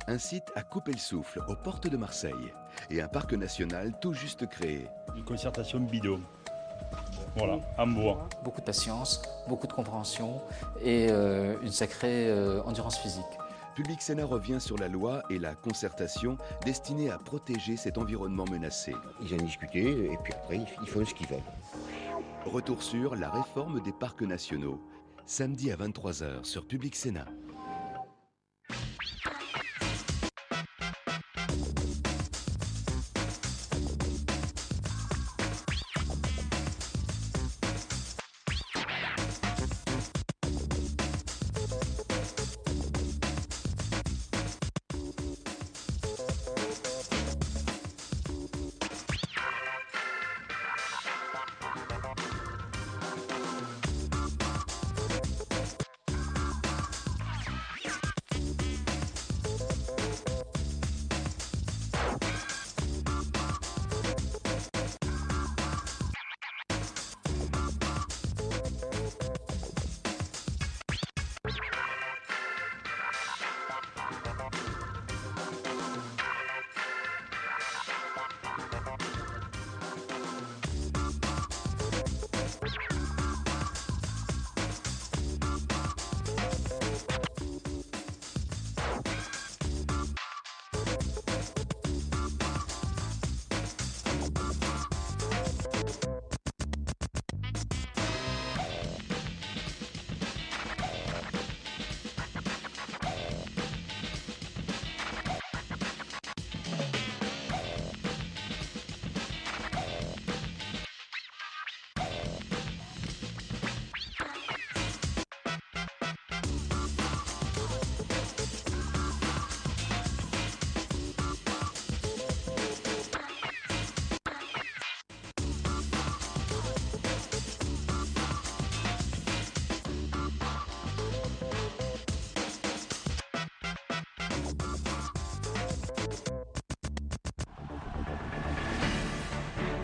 Un site à couper le souffle aux portes de Marseille et un parc national tout juste créé. Une concertation bidon. Voilà, en bois. Beaucoup de patience, beaucoup de compréhension et une sacrée endurance physique. Public Sénat revient sur la loi et la concertation destinée à protéger cet environnement menacé. Ils ont discuté et puis après ils font ce qu'ils veulent. Retour sur la réforme des parcs nationaux. Samedi à 23h sur Public Sénat.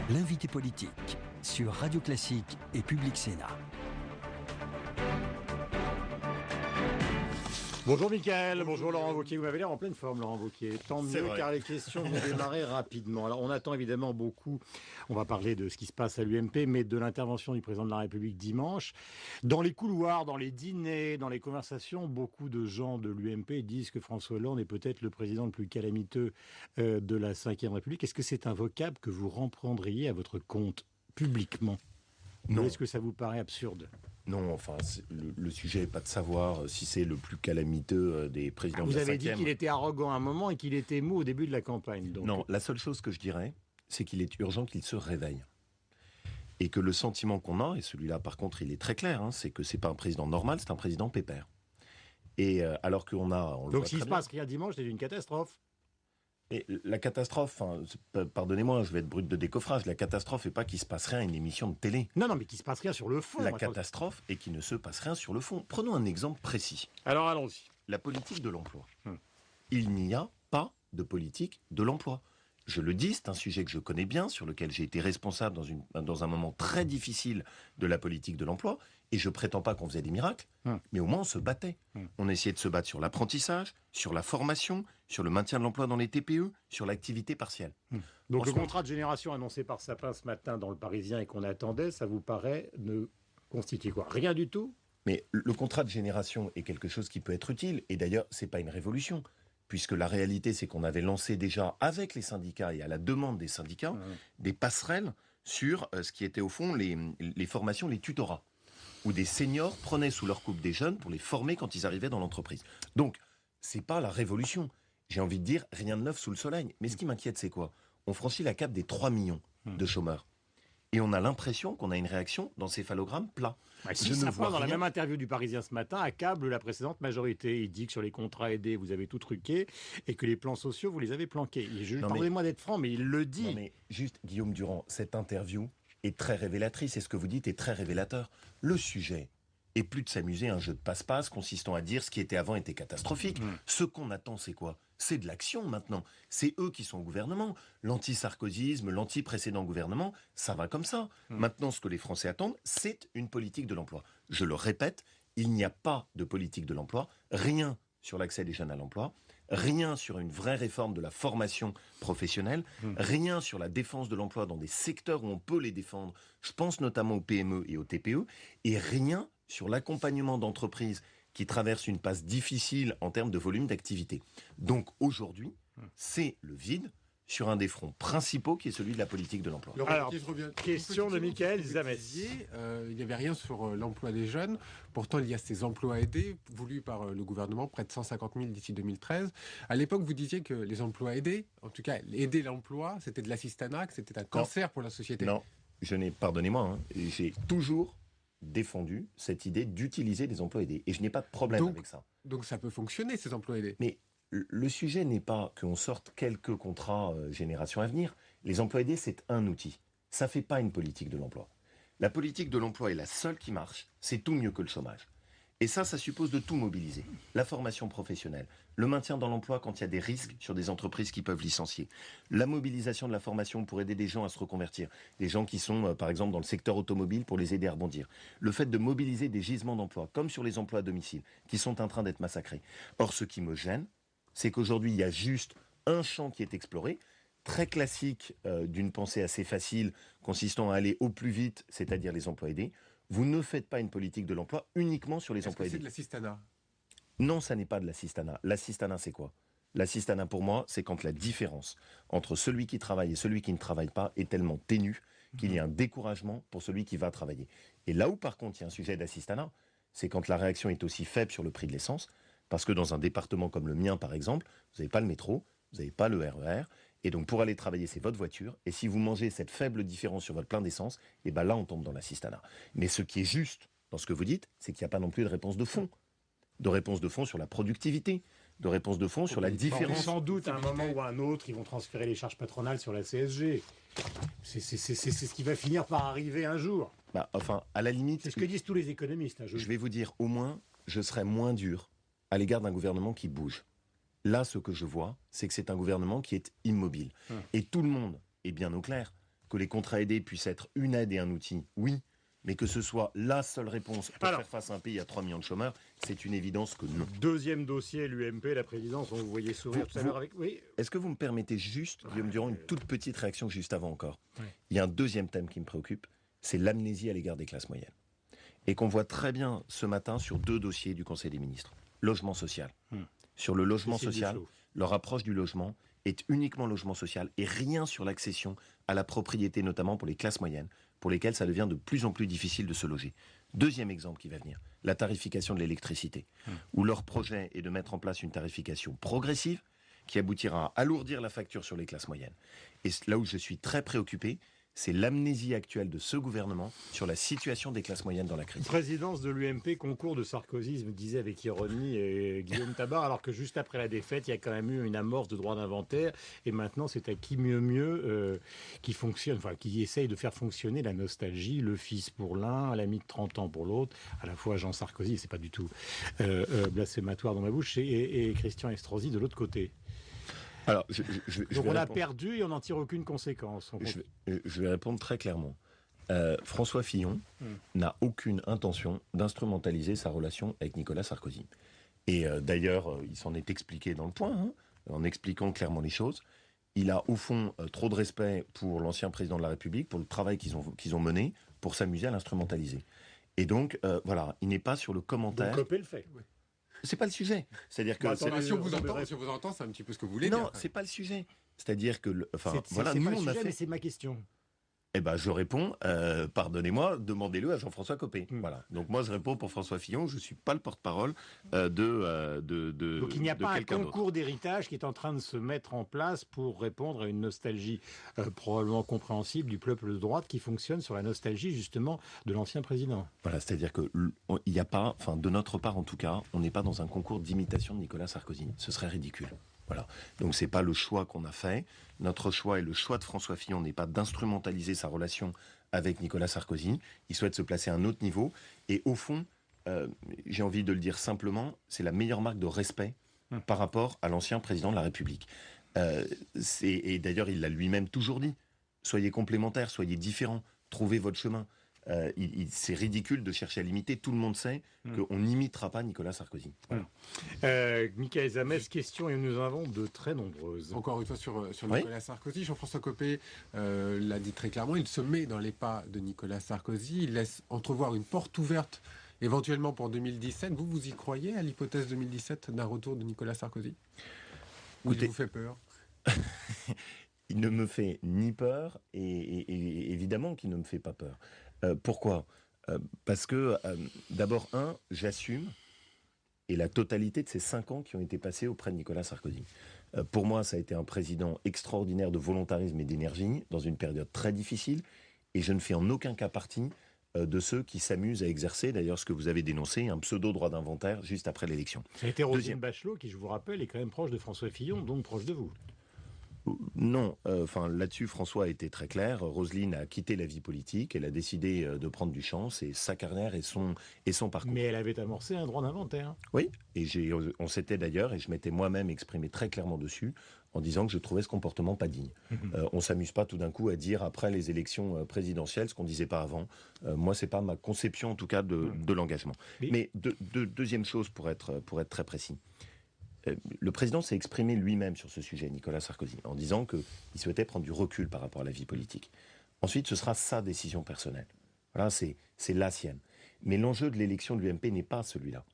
L'invité politique sur Radio Classique et Public Sénat. Bonjour Mickaël, bonjour Laurent Wauquiez. Vous m'avez l'air en pleine forme, Laurent Wauquiez. Tant mieux, car les questions vont démarrer rapidement. Alors on attend évidemment beaucoup, on va parler de ce qui se passe à l'UMP, mais de l'intervention du président de la République dimanche. Dans les couloirs, dans les dîners, dans les conversations, beaucoup de gens de l'UMP disent que François Hollande est peut-être le président le plus calamiteux de la Ve République. Est-ce que c'est un vocable que vous reprendriez à votre compte publiquement ? Non. Ou est-ce que ça vous paraît absurde ? Non, enfin, le sujet n'est pas de savoir si c'est le plus calamiteux des présidents de la Vous avez dit Ve. qu'il était arrogant à un moment et qu'il était mou au début de la campagne. Donc. Non, la seule chose que je dirais, c'est qu'il est urgent qu'il se réveille. Et que le sentiment qu'on a, et celui-là par contre il est très clair, c'est que c'est pas un président normal, c'est un président pépère. Et alors qu'on a... Donc s'il ne se passe rien dimanche, c'est une catastrophe. Et la catastrophe, pardonnez-moi, je vais être brut de décoffrage, la catastrophe n'est pas qu'il se passe rien à une émission de télé. Non, mais qu'il se passe rien sur le fond. La catastrophe est qu'il ne se passe rien sur le fond. Prenons un exemple précis. Alors allons-y. La politique de l'emploi. Il n'y a pas de politique de l'emploi. Je le dis, c'est un sujet que je connais bien, sur lequel j'ai été responsable dans un moment très difficile de la politique de l'emploi, et je prétends pas qu'on faisait des miracles, mais au moins on se battait. On essayait de se battre sur l'apprentissage, sur la formation, sur le maintien de l'emploi dans les TPE, sur l'activité partielle. Donc le contrat de génération annoncé par Sapin ce matin dans Le Parisien et qu'on attendait, ça vous paraît ne constituer quoi ? Rien du tout ? Mais le contrat de génération est quelque chose qui peut être utile, et d'ailleurs, c'est pas une révolution. Puisque la réalité, c'est qu'on avait lancé déjà, avec les syndicats et à la demande des syndicats, des passerelles sur ce qui était au fond les formations, les tutorats, où des seniors prenaient sous leur coupe des jeunes pour les former quand ils arrivaient dans l'entreprise. Donc, c'est pas la révolution. J'ai envie de dire, rien de neuf sous le soleil. Mais ce qui m'inquiète, c'est quoi ? On franchit la cape des 3 millions de chômeurs. Et on a l'impression qu'on a une réaction d'encéphalogramme plat. Si Sapin, dans la même interview du Parisien ce matin, accable la précédente majorité. Il dit que sur les contrats aidés, vous avez tout truqué et que les plans sociaux, vous les avez planqués. Pardonnez-moi d'être franc, mais il le dit. Non mais juste, Guillaume Durand, cette interview est très révélatrice et ce que vous dites est très révélateur. Le sujet est plus de s'amuser à un jeu de passe-passe consistant à dire ce qui était avant était catastrophique. Ce qu'on attend, c'est quoi ? C'est de l'action maintenant. C'est eux qui sont au gouvernement. L'anti-sarkozysme, l'anti-précédent gouvernement, ça va comme ça. Maintenant, ce que les Français attendent, c'est une politique de l'emploi. Je le répète, il n'y a pas de politique de l'emploi, rien sur l'accès des jeunes à l'emploi, Rien sur une vraie réforme de la formation professionnelle, rien sur la défense de l'emploi dans des secteurs où on peut les défendre, je pense notamment aux PME et aux TPE, et rien sur l'accompagnement d'entreprises qui traversent une passe difficile en termes de volume d'activité. Donc aujourd'hui, c'est le vide sur un des fronts principaux qui est celui de la politique de l'emploi. Alors, question de Michael Zamet. Il n'y avait rien sur l'emploi des jeunes. Pourtant, il y a ces emplois aidés voulus par le gouvernement, près de 150 000 d'ici 2013. À l'époque, vous disiez que les emplois aidés, en tout cas aider l'emploi, c'était de l'assistanat, que c'était un cancer pour la société. Non, pardonnez-moi, j'ai toujours défendu cette idée d'utiliser des emplois aidés. Et je n'ai pas de problème avec ça. Donc ça peut fonctionner, ces emplois aidés. Mais le sujet n'est pas qu'on sorte quelques contrats Génération Avenir. Les emplois aidés, c'est un outil. Ça ne fait pas une politique de l'emploi. La politique de l'emploi est la seule qui marche. C'est tout mieux que le chômage. Et ça suppose de tout mobiliser. La formation professionnelle, le maintien dans l'emploi quand il y a des risques sur des entreprises qui peuvent licencier, la mobilisation de la formation pour aider des gens à se reconvertir, des gens qui sont, par exemple, dans le secteur automobile pour les aider à rebondir. Le fait de mobiliser des gisements d'emploi, comme sur les emplois à domicile, qui sont en train d'être massacrés. Or, ce qui me gêne, c'est qu'aujourd'hui, il y a juste un champ qui est exploré, très classique d'une pensée assez facile, consistant à aller au plus vite, c'est-à-dire les emplois aidés. Vous ne faites pas une politique de l'emploi uniquement sur les emplois aidés. C'est de l'assistanat? Non, ça n'est pas de l'assistanat. L'assistanat, c'est quoi? L'assistanat, pour moi, c'est quand la différence entre celui qui travaille et celui qui ne travaille pas est tellement ténue qu'il y a un découragement pour celui qui va travailler. Et là où, par contre, il y a un sujet d'assistanat, c'est quand la réaction est aussi faible sur le prix de l'essence, parce que dans un département comme le mien, par exemple, vous n'avez pas le métro, vous n'avez pas le RER, et donc pour aller travailler, c'est votre voiture, et si vous mangez cette faible différence sur votre plein d'essence, et ben là, on tombe dans l'assistanat. Mais ce qui est juste dans ce que vous dites, c'est qu'il n'y a pas non plus de réponse de fond. De réponse de fond sur la productivité, de réponse de fond sur la différence. Sans doute, à un moment ou à un autre, ils vont transférer les charges patronales sur la CSG. C'est ce qui va finir par arriver un jour. Bah, enfin, à la limite... C'est ce que disent tous les économistes. Hein, je vais vous dire, au moins, je serai moins dur à l'égard d'un gouvernement qui bouge. Là, ce que je vois, c'est que c'est un gouvernement qui est immobile. Et tout le monde est bien au clair que les contrats aidés puissent être une aide et un outil, oui, mais que ce soit la seule réponse pour faire face à un pays à 3 millions de chômeurs, c'est une évidence que non. Deuxième dossier, l'UMP, la présidence, on vous voyait sourire tout à l'heure avec... Oui. Est-ce que vous me permettez juste, Guillaume Durand, une toute petite réaction juste avant encore? Il y a un deuxième thème qui me préoccupe, c'est l'amnésie à l'égard des classes moyennes. Et qu'on voit très bien ce matin sur 2 dossiers du Conseil des ministres. Logement social. Sur le logement social, leur approche du logement est uniquement logement social et rien sur l'accession à la propriété, notamment pour les classes moyennes, pour lesquelles ça devient de plus en plus difficile de se loger. Deuxième exemple qui va venir, la tarification de l'électricité, où leur projet est de mettre en place une tarification progressive qui aboutira à alourdir la facture sur les classes moyennes. Et là où je suis très préoccupé, c'est l'amnésie actuelle de ce gouvernement sur la situation des classes moyennes dans la crise. Présidence de l'UMP, concours de Sarkozy, me disait avec ironie Guillaume Tabar, alors que juste après la défaite, il y a quand même eu une amorce de droit d'inventaire, et maintenant c'est à qui mieux qui fonctionne, enfin qui essaye de faire fonctionner la nostalgie, le fils pour l'un, l'ami de 30 ans pour l'autre, à la fois Jean Sarkozy, c'est pas du tout blasphématoire dans ma bouche, et Christian Estrosi de l'autre côté. Alors, donc on a perdu et on n'en tire aucune conséquence. Je vais répondre très clairement. François Fillon n'a aucune intention d'instrumentaliser sa relation avec Nicolas Sarkozy. Et d'ailleurs, il s'en est expliqué dans le point, en expliquant clairement les choses. Il a au fond trop de respect pour l'ancien président de la République, pour le travail qu'ils ont mené, pour s'amuser à l'instrumentaliser. Et donc, voilà, il n'est pas sur le commentaire... Donc Copé le fait. Oui. C'est pas le sujet. C'est-à-dire que si on vous entend, c'est un petit peu ce que vous voulez dire. Non, c'est pas le sujet. C'est-à-dire que, voilà, nous on a fait. Mais c'est ma question. Eh ben, je réponds. Pardonnez-moi, demandez-le à Jean-François Copé. Voilà. Donc moi, je réponds pour François Fillon. Je suis pas le porte-parole de. Donc il n'y a pas un concours d'héritage qui est en train de se mettre en place pour répondre à une nostalgie probablement compréhensible du peuple de droite qui fonctionne sur la nostalgie justement de l'ancien président. Voilà, c'est-à-dire que il n'y a pas, enfin de notre part en tout cas, on n'est pas dans un concours d'imitation de Nicolas Sarkozy. Ce serait ridicule. Voilà. Donc c'est pas le choix qu'on a fait. Notre choix et le choix de François Fillon n'est pas d'instrumentaliser sa relation avec Nicolas Sarkozy. Il souhaite se placer à un autre niveau. Et au fond, j'ai envie de le dire simplement, c'est la meilleure marque de respect par rapport à l'ancien président de la République. Et d'ailleurs, il l'a lui-même toujours dit. Soyez complémentaires, soyez différents, trouvez votre chemin. c'est ridicule de chercher à l'imiter. Tout le monde sait qu'on n'imitera pas Nicolas Sarkozy. Voilà. Michael Zamès, questions, et nous en avons de très nombreuses. Encore une fois sur Nicolas Sarkozy, Jean-François Copé l'a dit très clairement, il se met dans les pas de Nicolas Sarkozy, il laisse entrevoir une porte ouverte éventuellement pour 2017. Vous y croyez à l'hypothèse 2017 d'un retour de Nicolas Sarkozy? Ou il vous fait peur? Il ne me fait ni peur, et évidemment qu'il ne me fait pas peur. Pourquoi? Parce que, d'abord, j'assume, et la totalité de ces 5 ans qui ont été passés auprès de Nicolas Sarkozy. Pour moi, ça a été un président extraordinaire de volontarisme et d'énergie, dans une période très difficile, et je ne fais en aucun cas partie de ceux qui s'amusent à exercer, d'ailleurs ce que vous avez dénoncé, un pseudo-droit d'inventaire juste après l'élection. Ça a été Roselyne Bachelot, qui, je vous rappelle, est quand même proche de François Fillon, donc proche de vous. Non, là-dessus, François a été très clair. Roselyne a quitté la vie politique, elle a décidé de prendre du champ, c'est sa carrière et son parcours. Mais elle avait amorcé un droit d'inventaire. Oui, et on s'était d'ailleurs, et je m'étais moi-même exprimé très clairement dessus, en disant que je trouvais ce comportement pas digne. On s'amuse pas tout d'un coup à dire après les élections présidentielles ce qu'on disait pas avant. Moi, c'est pas ma conception en tout cas de l'engagement. Mais deuxième chose pour être très précis. Le président s'est exprimé lui-même sur ce sujet, Nicolas Sarkozy, en disant qu'il souhaitait prendre du recul par rapport à la vie politique. Ensuite, ce sera sa décision personnelle. Voilà, c'est la sienne. Mais l'enjeu de l'élection de l'UMP n'est pas celui-là.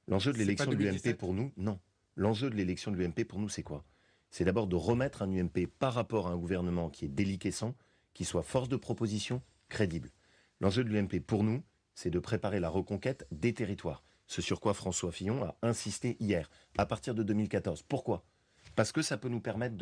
L'enjeu de l'élection de l'UMP pour nous, non. L'enjeu de l'élection de l'UMP pour nous, c'est quoi? C'est d'abord de remettre un UMP par rapport à un gouvernement qui est déliquescent, qui soit force de proposition, crédible. L'enjeu de l'UMP pour nous, c'est de préparer la reconquête des territoires. Ce sur quoi François Fillon a insisté hier, à partir de 2014. Pourquoi? Parce que ça peut nous permettre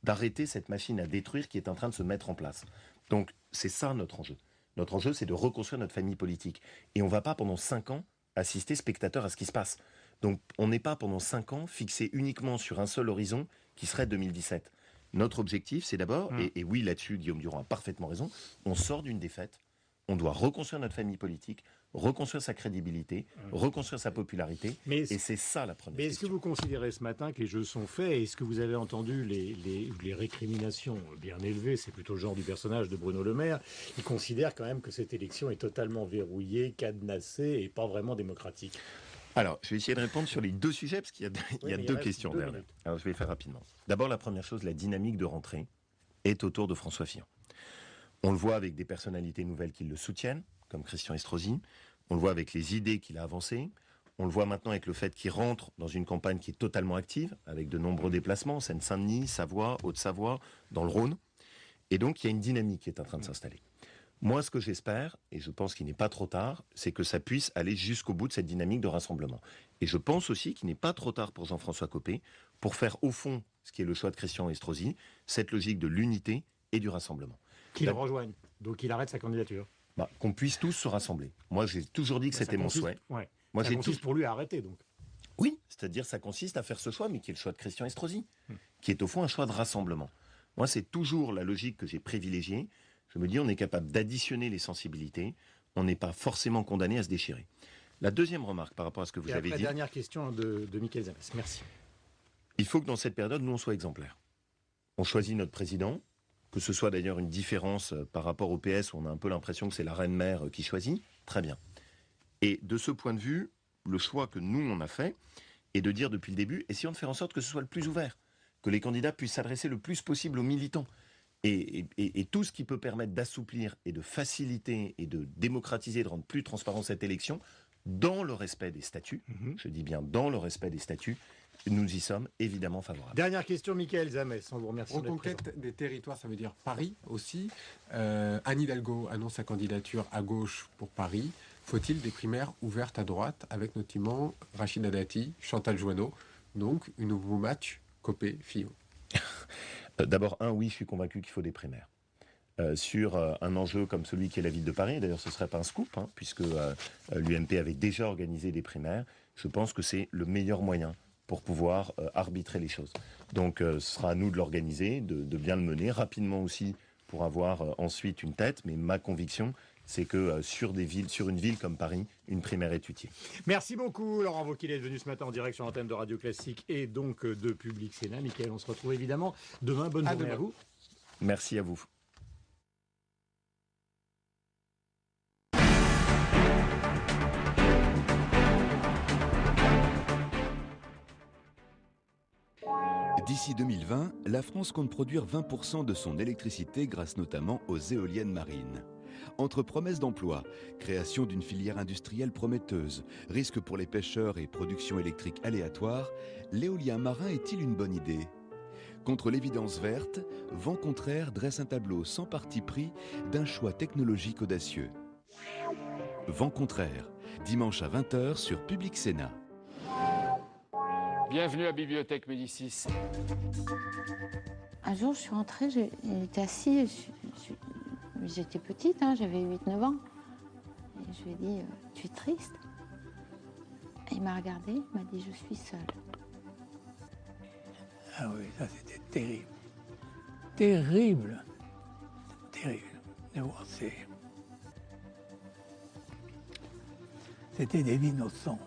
d'arrêter cette machine à détruire qui est en train de se mettre en place. Donc, c'est ça notre enjeu. Notre enjeu, c'est de reconstruire notre famille politique. Et on ne va pas pendant 5 ans assister spectateurs à ce qui se passe. Donc, on n'est pas pendant 5 ans fixé uniquement sur un seul horizon qui serait 2017. Notre objectif, c'est d'abord, et oui, là-dessus, Guillaume Durand a parfaitement raison, on sort d'une défaite, on doit reconstruire notre famille politique, reconstruire sa crédibilité, reconstruire sa popularité, et c'est ça la première question. Mais est-ce que vous considérez ce matin que les jeux sont faits? Est-ce que vous avez entendu les récriminations bien élevées? C'est plutôt le genre du personnage de Bruno Le Maire. Il considère quand même que cette élection est totalement verrouillée, cadenassée et pas vraiment démocratique. Alors, je vais essayer de répondre sur les 2 sujets, parce qu'il y a 2 questions derrière. Alors, je vais faire rapidement. D'abord, la première chose, la dynamique de rentrée est autour de François Fillon. On le voit avec des personnalités nouvelles qui le soutiennent, comme Christian Estrosi. On le voit avec les idées qu'il a avancées. On le voit maintenant avec le fait qu'il rentre dans une campagne qui est totalement active, avec de nombreux déplacements, Seine-Saint-Denis, Savoie, Haute-Savoie, dans le Rhône. Et donc, il y a une dynamique qui est en train de s'installer. Moi, ce que j'espère, et je pense qu'il n'est pas trop tard, c'est que ça puisse aller jusqu'au bout de cette dynamique de rassemblement. Et je pense aussi qu'il n'est pas trop tard pour Jean-François Copé pour faire, au fond, ce qui est le choix de Christian Estrosi, cette logique de l'unité et du rassemblement. Qu'il rejoigne, donc qu'il arrête sa candidature. Qu'on puisse tous se rassembler. Moi, j'ai toujours dit que c'était mon souhait. Ouais. Moi, ça consiste pour lui à arrêter, donc. Oui, c'est-à-dire ça consiste à faire ce choix, mais qui est le choix de Christian Estrosi, qui est au fond un choix de rassemblement. Moi, c'est toujours la logique que j'ai privilégiée. Je me dis, on est capable d'additionner les sensibilités, on n'est pas forcément condamné à se déchirer. La deuxième remarque par rapport à ce que vous avez dit... Dernière question de Michael Zamès. Merci. Il faut que dans cette période, nous, on soit exemplaires. On choisit notre président, que ce soit d'ailleurs une différence par rapport au PS, où on a un peu l'impression que c'est la reine-mère qui choisit, très bien. Et de ce point de vue, le choix que nous, on a fait, est de dire depuis le début, essayons de faire en sorte que ce soit le plus ouvert, que les candidats puissent s'adresser le plus possible aux militants. Et tout ce qui peut permettre d'assouplir et de faciliter et de démocratiser, de rendre plus transparent cette élection, dans le respect des statuts, je dis bien dans le respect des statuts, nous y sommes évidemment favorables. Dernière question, Michael Zamès, on vous remercie. Reconquête des territoires, ça veut dire Paris aussi. Anne Hidalgo annonce sa candidature à gauche pour Paris. Faut-il des primaires ouvertes à droite, avec notamment Rachida Dati, Chantal Joanneau, donc un nouveau match Copé-Fillon? D'abord, oui, je suis convaincu qu'il faut des primaires. Sur un enjeu comme celui qui est la ville de Paris, d'ailleurs ce ne serait pas un scoop, puisque l'UMP avait déjà organisé des primaires, je pense que c'est le meilleur moyen pour pouvoir arbitrer les choses. Donc ce sera à nous de l'organiser, de bien le mener, rapidement aussi pour avoir ensuite une tête, mais ma conviction, c'est que sur une ville comme Paris, une primaire est utile. Merci beaucoup Laurent Wauquiez d'être venu ce matin en direct sur l'antenne de Radio Classique et donc de Public Sénat. Michael, on se retrouve évidemment demain. Bonne journée à vous. Merci à vous. D'ici 2020, la France compte produire 20% de son électricité grâce notamment aux éoliennes marines. Entre promesses d'emploi, création d'une filière industrielle prometteuse, risques pour les pêcheurs et production électrique aléatoire, l'éolien marin est-il une bonne idée ? Contre l'évidence verte, Vent Contraire dresse un tableau sans parti pris d'un choix technologique audacieux. Vent Contraire, dimanche à 20h sur Public Sénat. Bienvenue à Bibliothèque Médicis. Un jour, je suis rentrée, il était assis, j'étais petite, hein, j'avais 8-9 ans. Et je lui ai dit, tu es triste? Et il m'a regardé, il m'a dit, je suis seule. Ah oui, ça c'était terrible. Terrible. Terrible. Mais bon, c'était des vies innocents.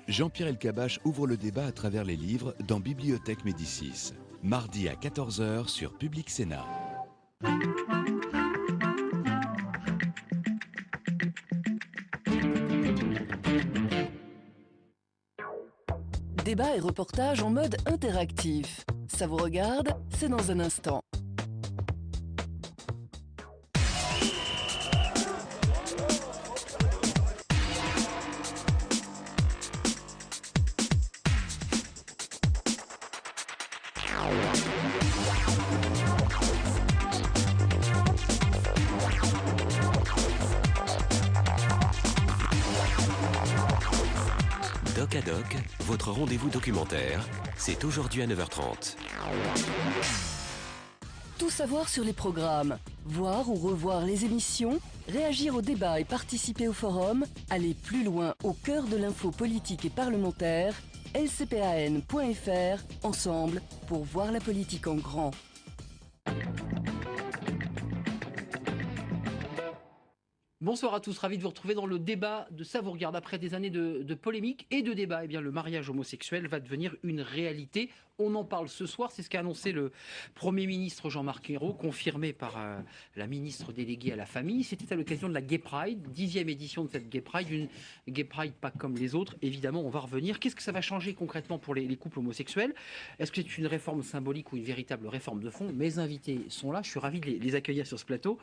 Jean-Pierre Elkabbach ouvre le débat à travers les livres dans Bibliothèque Médicis. Mardi à 14h sur Public Sénat. Débat et reportage en mode interactif. Ça vous regarde, c'est dans un instant. Doc à Doc, votre rendez-vous documentaire, c'est aujourd'hui à 9h30. Tout savoir sur les programmes, voir ou revoir les émissions, réagir au débat et participer au forum, aller plus loin au cœur de l'info politique et parlementaire, lcpan.fr, ensemble pour voir la politique en grand. Bonsoir à tous, ravi de vous retrouver dans le débat de Ça vous regarde. Après des années de polémique et de débat, eh bien, le mariage homosexuel va devenir une réalité. On en parle ce soir, c'est ce qu'a annoncé le Premier ministre Jean-Marc Ayrault, confirmé par la ministre déléguée à la famille. C'était à l'occasion de la Gay Pride, 10e édition de cette Gay Pride, une Gay Pride pas comme les autres. Évidemment, on va revenir. Qu'est-ce que ça va changer concrètement pour les couples homosexuels? Est-ce que c'est une réforme symbolique ou une véritable réforme de fond? Mes invités sont là, je suis ravi de les accueillir sur ce plateau,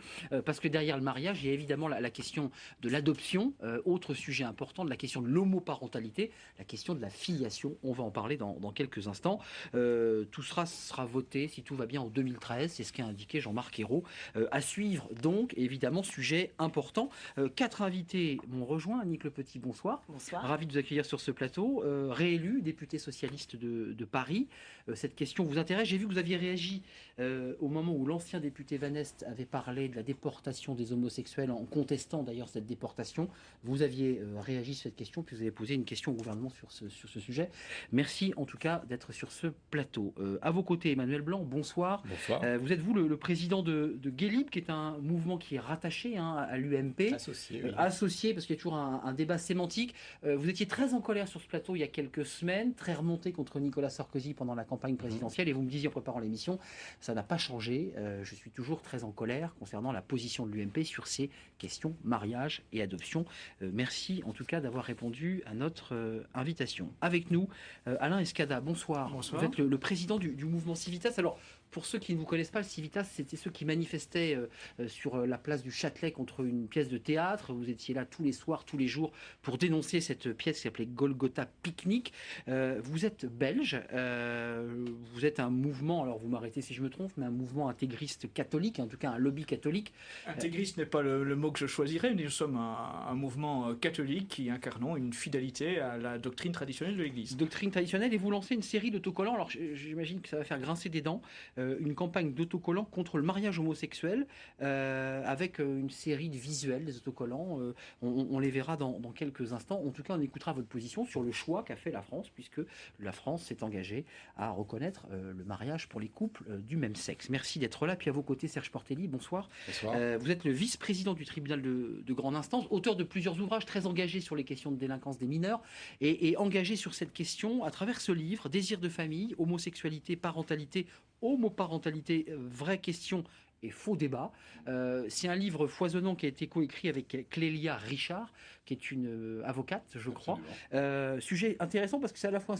parce que derrière le mariage, il y a évidemment la question de l'adoption, autre sujet important, de la question de l'homoparentalité, la question de la filiation. On va en parler dans quelques instants. Tout sera voté, si tout va bien, en 2013. C'est ce qu'a indiqué Jean-Marc Ayrault. À suivre donc, évidemment, sujet important. 4 invités m'ont rejoint. Annick Le Petit, bonsoir. Bonsoir. Ravi de vous accueillir sur ce plateau. Réélu, député socialiste de Paris. Cette question vous intéresse. J'ai vu que vous aviez réagi au moment où l'ancien député Van Est avait parlé de la déportation des homosexuels, en contestant d'ailleurs cette déportation. Vous aviez réagi sur cette question, puis vous avez posé une question au gouvernement sur ce sujet. Merci en tout cas d'être sur ce plateau. À vos côtés, Emmanuel Blanc, bonsoir. Bonsoir. Vous êtes vous le président de Gay Libre, qui est un mouvement qui est rattaché à l'UMP. Associé, oui. Associé, parce qu'il y a toujours un débat sémantique. Vous étiez très en colère sur ce plateau il y a quelques semaines, très remonté contre Nicolas Sarkozy pendant la campagne présidentielle, et vous me disiez en préparant l'émission, ça n'a pas changé. Je suis toujours très en colère concernant la position de l'UMP sur ces questions mariage et adoption. Merci en tout cas d'avoir répondu à notre invitation. Avec nous, Alain Escada, bonsoir. Bonsoir. Vous êtes le président du mouvement Civitas. Alors, pour ceux qui ne vous connaissent pas, le Civitas, c'était ceux qui manifestaient sur la place du Châtelet contre une pièce de théâtre. Vous étiez là tous les soirs, tous les jours, pour dénoncer cette pièce qui s'appelait Golgotha Picnic. Vous êtes belge, vous êtes un mouvement, alors vous m'arrêtez si je me trompe, mais un mouvement intégriste catholique, en tout cas un lobby catholique. Intégriste n'est pas le mot que je choisirais, mais nous sommes un mouvement catholique qui incarnons une fidélité à la doctrine traditionnelle de l'Église. Doctrine traditionnelle, et vous lancez une série d'autocollants, alors j'imagine que ça va faire grincer des dents, une campagne d'autocollants contre le mariage homosexuel, avec une série de visuels des autocollants. On les verra dans quelques instants. En tout cas, on écoutera votre position sur le choix qu'a fait la France, puisque la France s'est engagée à reconnaître le mariage pour les couples du même sexe. Merci d'être là. Puis à vos côtés, Serge Portelli, bonsoir. Bonsoir. Vous êtes le vice-président du tribunal de grande instance, auteur de plusieurs ouvrages très engagés sur les questions de délinquance des mineurs, et engagé sur cette question à travers ce livre, Désir de famille, homosexualité, parentalité, homoparentalité, vraie question et faux débat. C'est un livre foisonnant qui a été coécrit avec Clélia Richard, qui est une avocate, je crois. Sujet intéressant parce que c'est à la fois un